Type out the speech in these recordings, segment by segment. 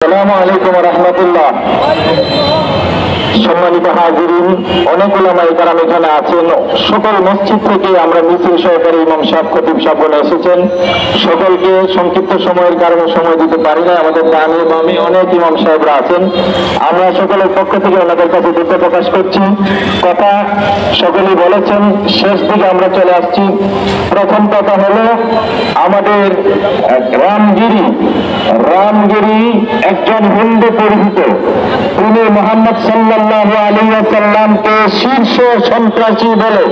আসসালামু আলাইকুম ওয়া রাহমাতুল্লাহ। সম্মানিত হাজিরিন, অনেক উলামায়ে কেরাম এখানে আছেন। সকল মসজিদ থেকে আমরা মিছিল সহকারে ইমাম সাহেব, খতিব সাহেবগণ এসেছেন। সকলকে সংক্ষিপ্ত সময়ের কারণে সময় দিতে পারি না। আমাদের ডানে বামে অনেক ইমাম সাহেবরা আছেন। আমরা সকলের পক্ষ থেকে ওনাদের কাছে দুঃখ প্রকাশ করছি। কথা সকলেই বলেছেন, শেষ দিকে আমরা চলে আসছি। প্রথম কথা হলো আমাদের রামগিরি একজন হিন্দু পরিচিত, তিনি মুহাম্মদ সাল্লাল্লাহু আলাইহি ওয়াসাল্লামকে শীর্ষ সন্ত্রাসী বলে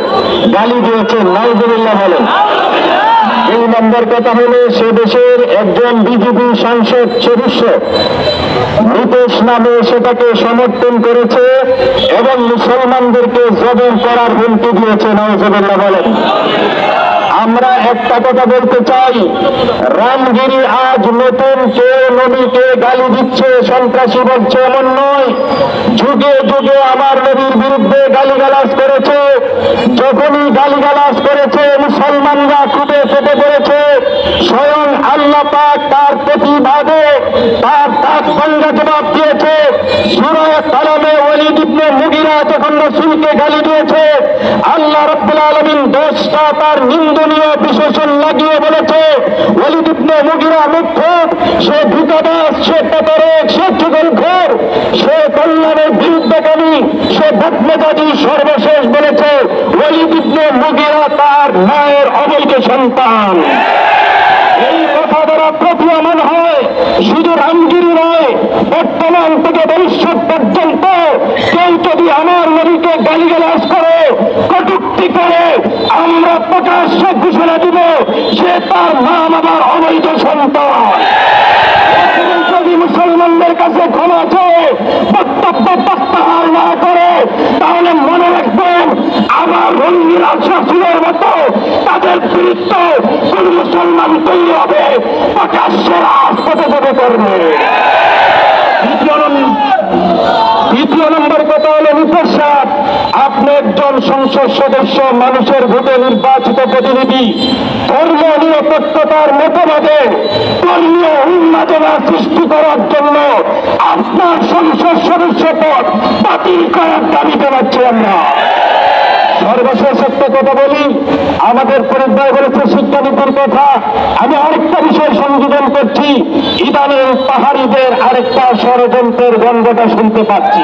গালি দিয়েছেন। নাউযুবিল্লাহ বলেন। দুই নম্বর কথা হলো, সে দেশের একজন বিজেপি সাংসদ সদস্য নীতিশ নামে সেটাকে সমর্থন করেছে এবং মুসলমানদেরকে জবের করার হুমকি দিয়েছে। নাউযুবিল্লাহ বলেন। আমরা একটা কথা বলতে চাই, রামগিরি আজ নতুন কেউ নবীকে গালি দিচ্ছে, সন্ত্রাসী বলছে এমন নয়। যুগে যুগে আমার নবীর বিরুদ্ধে গালিগালাজ করেছে। যখনই গালিগালাজ করেছে মুসলমানরা খুবই ফেটে পড়েছে। স্বয়ং আল্লাহ পাক তার প্রতিবাদে তার ভাঙ্গা জবাব দিয়েছে। সূরা কালামে ওয়ালিদ ইবনে মুগিরা যখন রাসূলকে গালি দিয়েছে, আল্লাহ রাব্বুল আলামিন 10টা তার নিন্দনীয় বিশেষণ লাগিয়ে বলেছে, ওয়ালিদ ইবনে মুগিরা মিথ্যুক, সে ভিতবাস, সে প্রতারক, সে চুগলখোর, সে কল্যাণের বিরুদ্ধকামী, সে বদমেজাজি। সর্বশেষ বলেছে ওয়ালিদ ইবনে মুগিরা তার মায়ের অবৈধ সন্তান। এই কথা দ্বারা প্রতীয়মান হয়, শুধু রামগিরি নয়, বর্তমান থেকে ভবিষ্যৎ পর্যন্ত কেউ যদি আমার নবীকে গালিগালাজ করে, কটূক্তি করে, আমরা প্রকাশ্যে ঘোষণা দিব সে তার মা বাবার অবৈধ সন্তান। যদি মুসলমানদের কাছে ক্ষমা চেয়ে বক্তব্য প্রত্যাহার না করে, তাহলে মনে রাখবেন আবার রঙ্গির আশাসুরের মতো তাদের বিরুদ্ধে কোন মুসলমান তৈরি হবে, প্রকাশ্যে রাজপথে যাবে করবে। দ্বিতীয় নম্বর কথা হলো, নীতিশ সাহেব, আপনি একজন সংসদ সদস্য, মানুষের ভোটে নির্বাচিত প্রতিনিধি। ধর্ম নিরপেক্ষতার মতবাদে ধর্মীয় উন্মাদনা সৃষ্টি করার জন্য আপনার সংসদ সদস্য পদ বাতিল করার দাবি জানাচ্ছি আমরা। সর্বশেষ একটা কথা বলি, আমাদের পরিবার বলেছে শিক্ষানীতির কথা। আমি আরেকটা বিষয় সংযোজন করছি। ইদানিং পাহাড়িদের আরেকটা ষড়যন্ত্রের গন্ধটা শুনতে পাচ্ছি।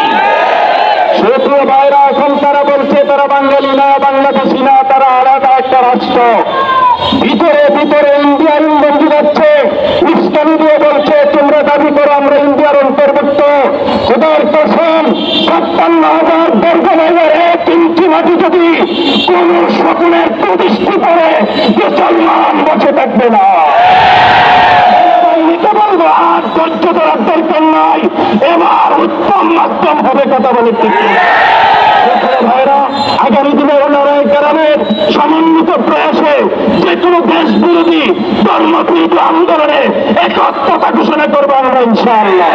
সুপ্রিয় ভাইরা, এখন তারা বলছে তারা বাঙালি না, বাংলাদেশি না, তারা আলাদা একটা রাষ্ট্র। ভিতরে ভিতরে ইন্ডিয়ান বন্ধু যাচ্ছে, ইসলামী দিয়ে বলছে তোমরা দাবি করো আমরা ইন্ডিয়ার অন্তর্ভুক্ত। খোদার কসম, ৫৭,০০০ বর্গ মাইলের 1 ইঞ্চি মাটি যদি কোন শকুনের প্রতিষ্ঠি করে, মুসলমান বসে থাকবে না। বলবো আর ধৈর্য ধরার দরকার নাই, এবার উত্তম মাধ্যম হবে। কথা বলে ঠিক ভাইরা, আগামী দিনে ওলামায়ে কেরামের সমন্বিত প্রয়াসে যে কোনো দেশ বিরোধী ধর্মবিরোধী আন্দোলনে একত্রতা ঘোষণা করবো আমরা ইনশাআল্লাহ।